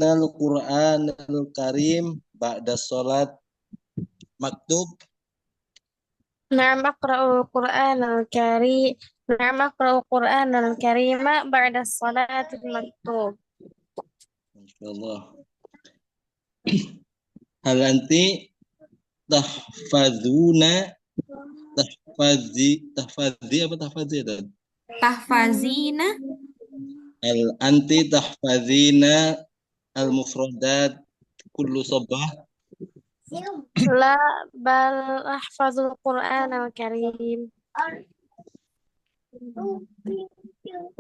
القرآن الكريم بعد الصلاة مكتوب؟ نعم أقرأ القرآن الكريم. نعم أقرأ القرآن الكريم بعد الصلاة المكتوب. ما شاء الله. هل أنت تحفظون تحفظي apa tahfazi itu? Tahfazina. هل أنت تحفظين المفردات كل صباح؟ لا بل أحفظ القرآن الكريم. هل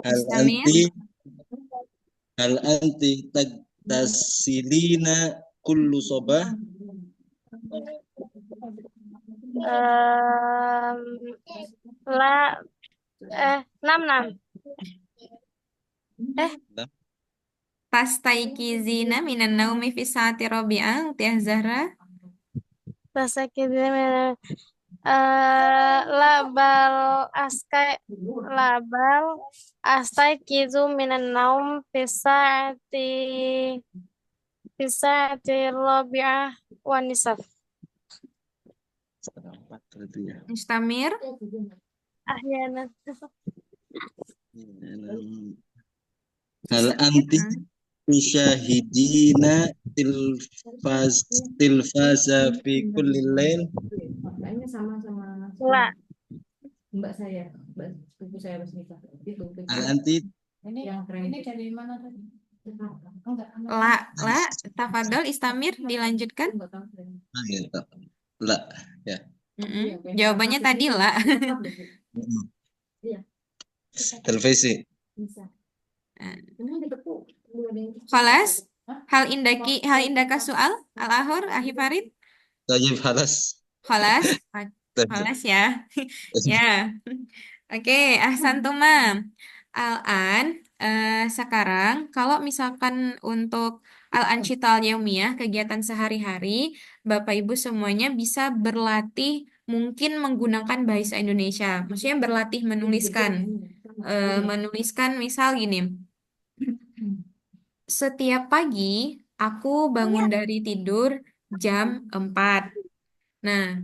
Istamir. هل أنت تغتسلين كل صباح؟ لا نعم نعم لا. Tastaikizina minan naumi fi saati rabi'ah, Tiah Zahra. فسكت لا بل أستيقظ من النوم في الساعة الرابعة والنصف. Istamir. أحيانا. هل أنت تشاهدين تلفاز في كل الليل؟ لا هل أنت La, tafadhol Istamir, dilanjutkan. لا ya. Jawabannya tadi la. Televisi. Khalas? Hal indaka soal Al-Ahur, Ahi Farid? Tayyib halas. Khalas? Khalas ya. Ya. Oke, ahsantuma. Al-an, sekarang kalau misalkan untuk al-anshital yaumiyah, kegiatan sehari-hari, Bapak Ibu semuanya bisa berlatih mungkin menggunakan bahasa Indonesia. Maksudnya berlatih menuliskan. Menuliskan misal gini. Setiap pagi aku bangun dari tidur jam 4. Nah,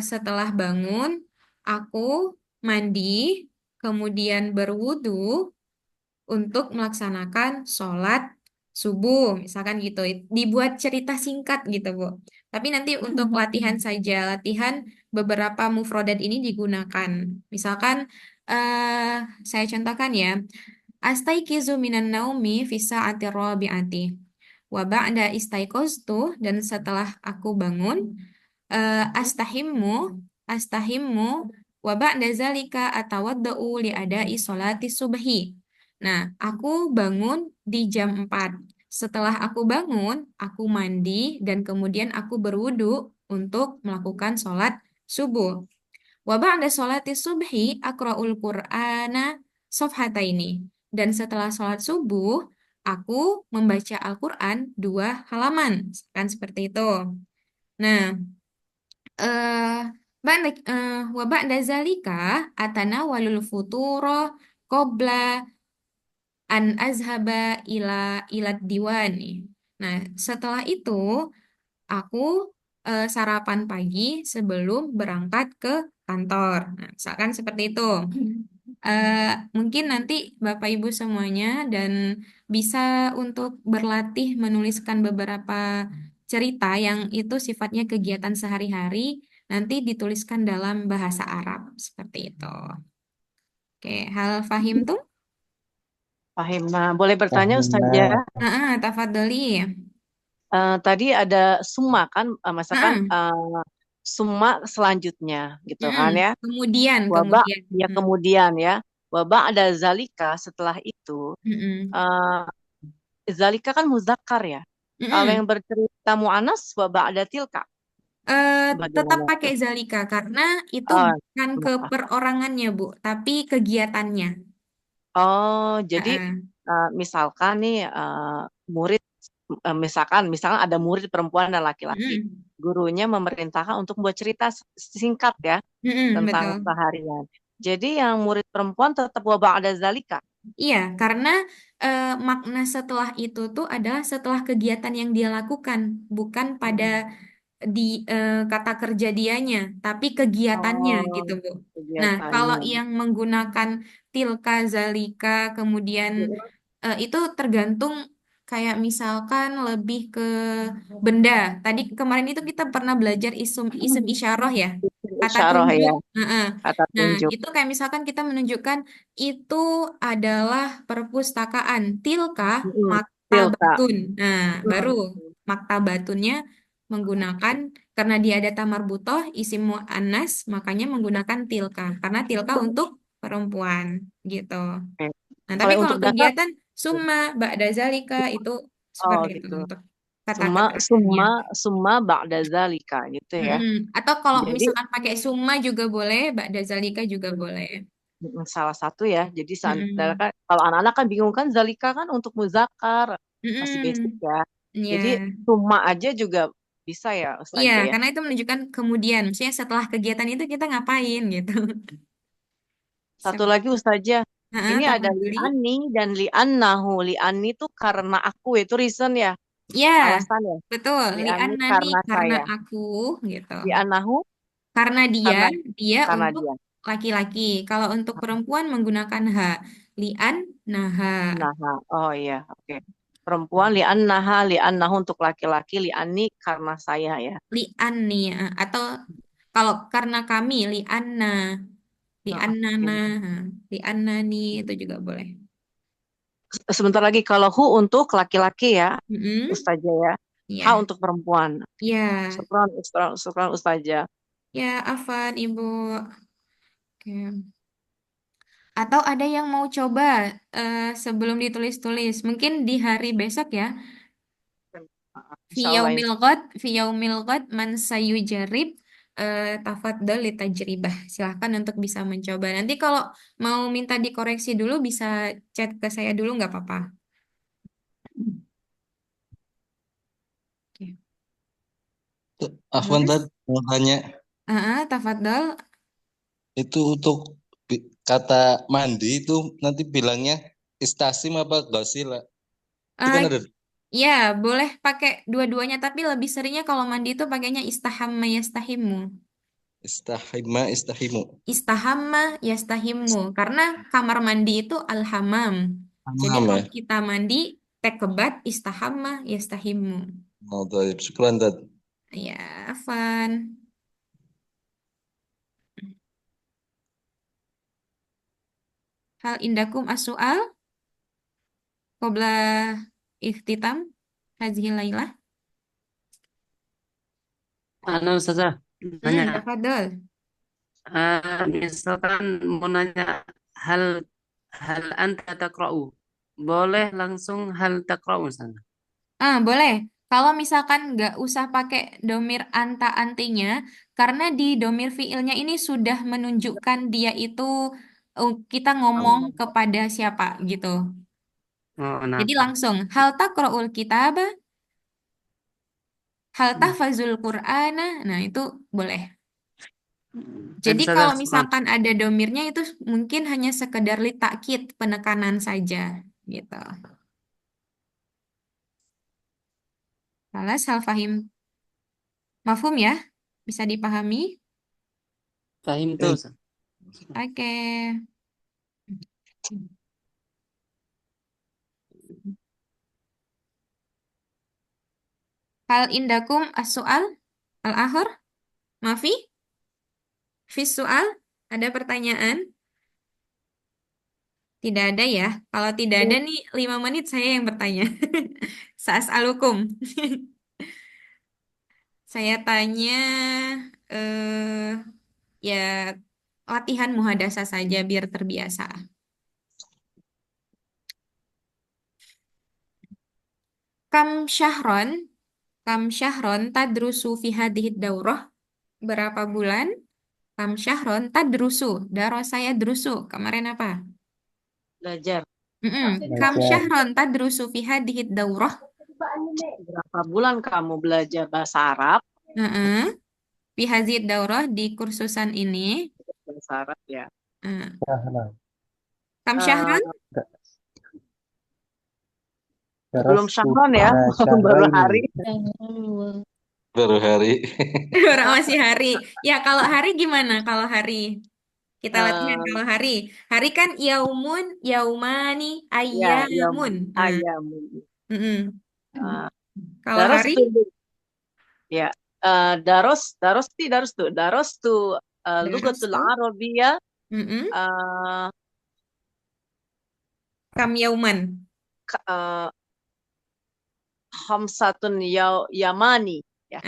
setelah bangun aku mandi, kemudian berwudu untuk melaksanakan sholat subuh, misalkan gitu. Dibuat cerita singkat gitu, Bu. Tapi nanti untuk latihan saja, latihan beberapa mufrodat ini digunakan. Misalkan, saya contohkan ya. Astaikizu minan naumi fi sa'ati rabi'ati. Wa ba'da istaiqoztu, dan setelah aku bangun, astahimmu wa ba'da zalika atawadda'u li adai sholati subhi. Nah, aku bangun di jam 4. Setelah aku bangun, aku mandi dan kemudian aku berwudu untuk melakukan sholat subuh. Wa ba'da sholati subhi akra'ul qur'ana sofhataini. Dan setelah sholat subuh, aku membaca Al-Quran 2 halaman. Kan seperti itu. Nah, wa ba'da zalika atana walul futuro qabla an azhaba ila diwani. Nah, setelah itu aku sarapan pagi sebelum berangkat ke kantor. Nah, misalkan seperti itu. Mungkin nanti Bapak Ibu semuanya dan bisa untuk berlatih menuliskan beberapa cerita yang itu sifatnya kegiatan sehari-hari, nanti dituliskan dalam bahasa Arab seperti itu. Oke, hal fahim tuh? Fahim. Nah, boleh bertanya Ustazah? Fahimna. Tafadholi. Tadi ada summa kan, misalkan Heeh. summa selanjutnya gitu kan ya. Kemudian, Wabak kemudian. ya kemudian ya. Wabak ada zalika setelah itu. Mm-mm. eh, Zalika kan muzakkar ya. Kalau yang Mm-mm. bercerita mu'anas wabak ada tilka. Tetap Bagaimana pakai tuh? zalika karena itu Oh, bukan ke kenapa? perorangannya, Bu, tapi kegiatannya. Oh, jadi Heeh. misalkan nih murid misalkan ada murid perempuan dan laki-laki. Mm-mm. Gurunya memerintahkan untuk membuat cerita singkat ya Mm-mm, tentang betul. seharian. Jadi yang murid perempuan tetap wabak ada zalika. Iya, karena makna setelah itu tuh adalah setelah kegiatan yang dia lakukan, bukan pada di kata kerja dianya, tapi kegiatannya Oh, gitu, Bu. Nah, kalau kegiatannya. yang menggunakan tilka, zalika, kemudian itu tergantung kayak misalkan lebih ke benda. Tadi kemarin itu kita pernah belajar isim isyarah ya, kata Isyarah tunjuk. ya, Heeh. kata Nah, tunjuk. itu kayak misalkan kita menunjukkan itu adalah perpustakaan. Tilka Mm-mm. Tilka. maktabatun. Nah, baru Mm-mm. maktabatunnya menggunakan karena dia ada tamar butoh isim muannas makanya menggunakan tilka karena tilka untuk perempuan gitu. Oke. Nah, Kalau tapi yang kalau untuk dasar, kegiatan summa ba'da zalika itu oh seperti itu gitu. untuk kata Summa keterangannya. summa summa ba'da zalika gitu ya. Atau kalau Jadi misalkan pakai summa juga boleh, ba'da zalika juga boleh. salah satu ya. Jadi Mm-mm. kan kalau anak-anak kan bingung kan zalika kan untuk muzakkar masih basic Mm-mm. ya. Jadi Ya, summa aja juga bisa ya iya, Ustazah ya. karena itu menunjukkan kemudian, maksudnya setelah kegiatan itu kita ngapain gitu. Satu Seperti, lagi Ustazah, ini ada tafadholi. li'ani dan li'annahu. Li'ani itu karena aku itu reason ya, Ya, alasan ya. betul. Li'ani Li'annani karena karena saya. aku gitu. Li'annahu Karena dia, karena dia karena untuk dia. laki-laki. Kalau untuk perempuan menggunakan ha. Li'an, naha. Nah, oh iya, oke. Perempuan li'annaha, li'annahu untuk laki-laki, li'anni karena saya ya. Li'an nih. Atau kalau karena kami, li'anna. Li'annana. Oke. Li'annani itu juga boleh. Sebentar lagi kalau hu untuk laki-laki ya, Mm-mm. Ustazah ya. Ha Ya, untuk perempuan. ya, Syukran Ustazah. ya, Afan, Ibu. Oke. Atau ada yang mau coba sebelum ditulis-tulis. Mungkin di hari besok ya. Insyaallah. Fi yaumil ghad man sayujarib tafadhal litajribah. Silahkan untuk bisa mencoba. Nanti kalau mau minta dikoreksi dulu bisa chat ke saya dulu nggak apa-apa. Oke. Afwan Terus, tadi mau tanya, tafadhal. itu untuk kata mandi itu nanti bilangnya istasim apa gosila? Itu Eh, kan ada ya, boleh pakai dua-duanya, tapi lebih seringnya kalau mandi itu pakainya istahamma yastahimu. istahima, istahimu. Istahamma yastahimu. Karena kamar mandi itu al-hammam. Jadi Tamam kalau ya. kita mandi, tekebat istahamma yastahimu. Oh, baik. Syukran Tad. Ya, Afan. Hal indakum as-su'al qabla ikhtitam hadhihi lailah. Anu Ustazah, nanya, Tafadhol. misalkan mau nanya hal hal anta takra'u, boleh langsung hal takra'u Ustazah. Boleh. Kalau misalkan nggak usah pakai domir anta antinya, karena di domir fiilnya ini sudah menunjukkan dia itu kita ngomong kepada siapa gitu. Oh, nah, Jadi langsung hal taqra'ul kitab, hal tahfazul Qur'ana. Nah, itu boleh. dan Jadi Ustazah, kalau misalkan ada domirnya itu mungkin hanya sekedar litakkid penekanan saja gitu. Lalas hal fahim mafhum ya? Bisa dipahami? Fahim tuh Ustaz. Oke. Hal indakum as-soal al-akhir? Mafi? Fis soal? Ada pertanyaan? Tidak ada ya. Kalau tidak ada nih 5 menit saya yang bertanya. Sa'as'alukum. Saya tanya eh ya latihan muhadasah saja biar terbiasa. Kam syahron, kam syahron tadrusu fi hadhihi daurah. Berapa bulan? Kam syahron tadrusu. Daro saya drusu. Kemarin apa? Belajar. Kam Belajar. syahron tadrusu fi hadhihi daurah. Berapa bulan kamu belajar bahasa Arab? Fi hadhihi daurah di kursusan ini. Bahasa Arab ya. Sahlan. Kam Eh, syahron? belum Darastu syahron ya, baru hari. Baru hari. Orang masih hari. Ya kalau hari gimana? Kalau hari kita latihan Eh, kalau hari. Hari kan yaumun, yaumani, ya, ayyamun. ayam. Mm-mm. Eh, Kalau daros hari, tuh, ya, daros tuh lugatul darastu, Arabiyah mm-mm, eh, kam yauman. khamsatun yamani ya.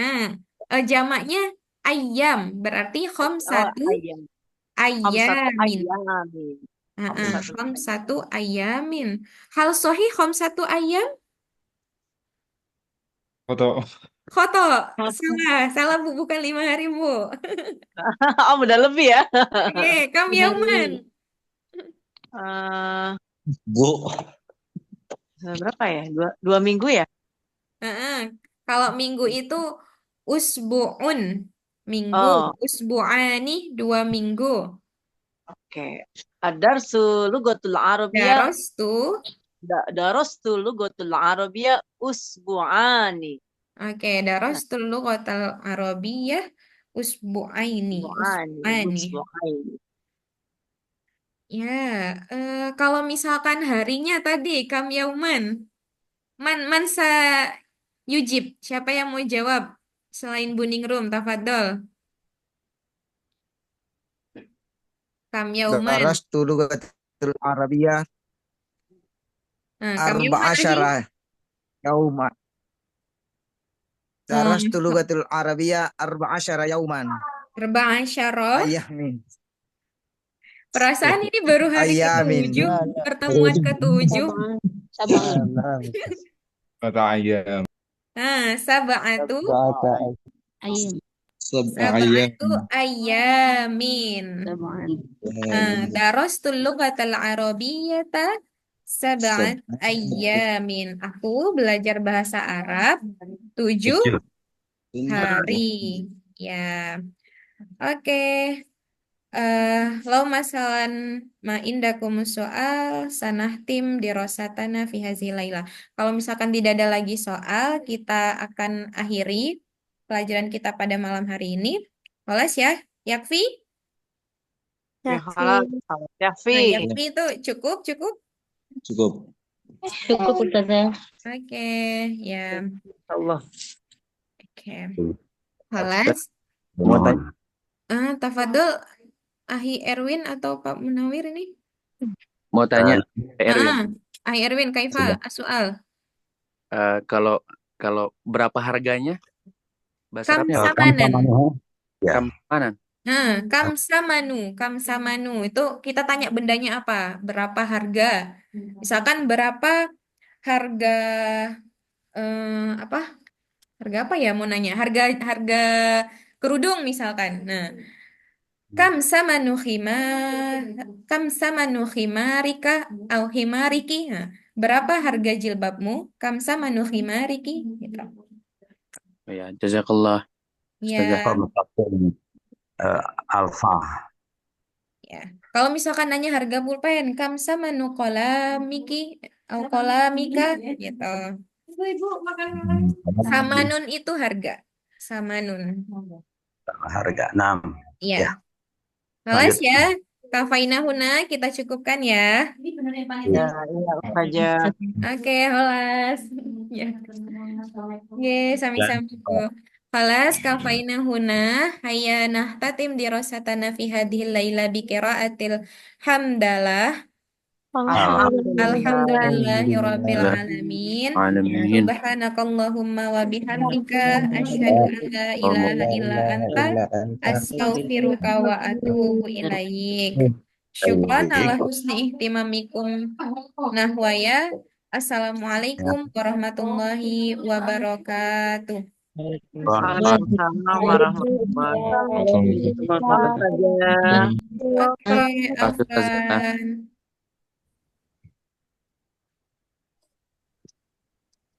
Jamaknya ayam, berarti Oh, satu ayam. Khamsatu ayamin. ayamin. Satu ayamin. Hal sahih satu ayam? Foto. Khoto, salah Bu, bukan 5 hari Bu. Oh, udah lebih ya. Kam yauman. Eh, Bu. berapa ya? Dua minggu ya? Kalau minggu itu usbu'un. Minggu. Oh, Usbu'ani 2 minggu. oke. Adarsu lugatul Arabiyah. Darastu. Darastu lugatul Arabiyah usbu'ani. Oke, darastu lughatal arabiyyah usbu'aini. Usbu'ani. Usbu'aini. Ya, kalau misalkan harinya tadi kam yauman. Mansa yujib. Siapa yang mau jawab selain Buningrum? Tafadhol. Kam yauman. Darastu lugatul Arabiyah Kam yauman lagi. arba'asyara yauman. Darastu Hmm, lugatul Arabiyah arba'asyara yauman. Arba'asyara. Ayamin. Perasaan ini baru hari Ayamin. ke-7, pertemuan ke-7. Kata ayam. Sab'atu Kata sab'atu ayamin. Darastul lughatal arabiyyata sab'at ayamin. Aku belajar bahasa Arab 7 hari. Ya. Oke. Lau masalan ma indakum soal sanah tim dirosatana fi hazihi laila. Kalau misalkan tidak ada lagi soal, kita akan akhiri pelajaran kita pada malam hari ini. Balas ya, Yakfi? Ya, halal. Yakfi. Yakfi itu cukup. Cukup. Cukup Ustazah. Oke, ya. Allah. Oke. Balas. Mau tanya, Tafadhol, Ahi Erwin atau Pak Munawir ini? mau tanya, Erwin. Ahi Erwin, kaifa soal? Kalau berapa harganya? Bahasa Kam Arabnya apa? samanan. Kamanan. Kam samanu itu kita tanya bendanya apa? Berapa harga? Misalkan berapa harga apa? Harga apa ya mau nanya? Harga kerudung misalkan. Nah, kam samanu khimarika au himariki? Nah, berapa harga jilbabmu? Kam samanu khimariki? Gitu. Ya, jazakallah. Ya. Alfa. Ya. Kalau misalkan nanya harga pulpen, kam samanu qalamiki au qalamika gitu. Samanun itu harga. Samanun. Harga 6. Iya. Ya. Malas Lanjut. ya. Kafainahuna kita cukupkan ya. Ya, iya, saja. Oke, holas. Ya. Oke, sami-sami Bu. Holas kafainahuna hayya nahtatim dirasatana fi hadhil laila bi qiraatil hamdalah. Alhamdulillahirabbil alamin. Alamin. Subhanakallahumma wa bihamdika asyhadu an la ilaha illa anta astaghfiruka wa atubu ilaik. Syukran ala husni ihtimamikum nahwaya. Assalamualaikum warahmatullahi wabarakatuh. Waalaikumsalam warahmatullahi wabarakatuh. Oke, Ustazah. Afwan.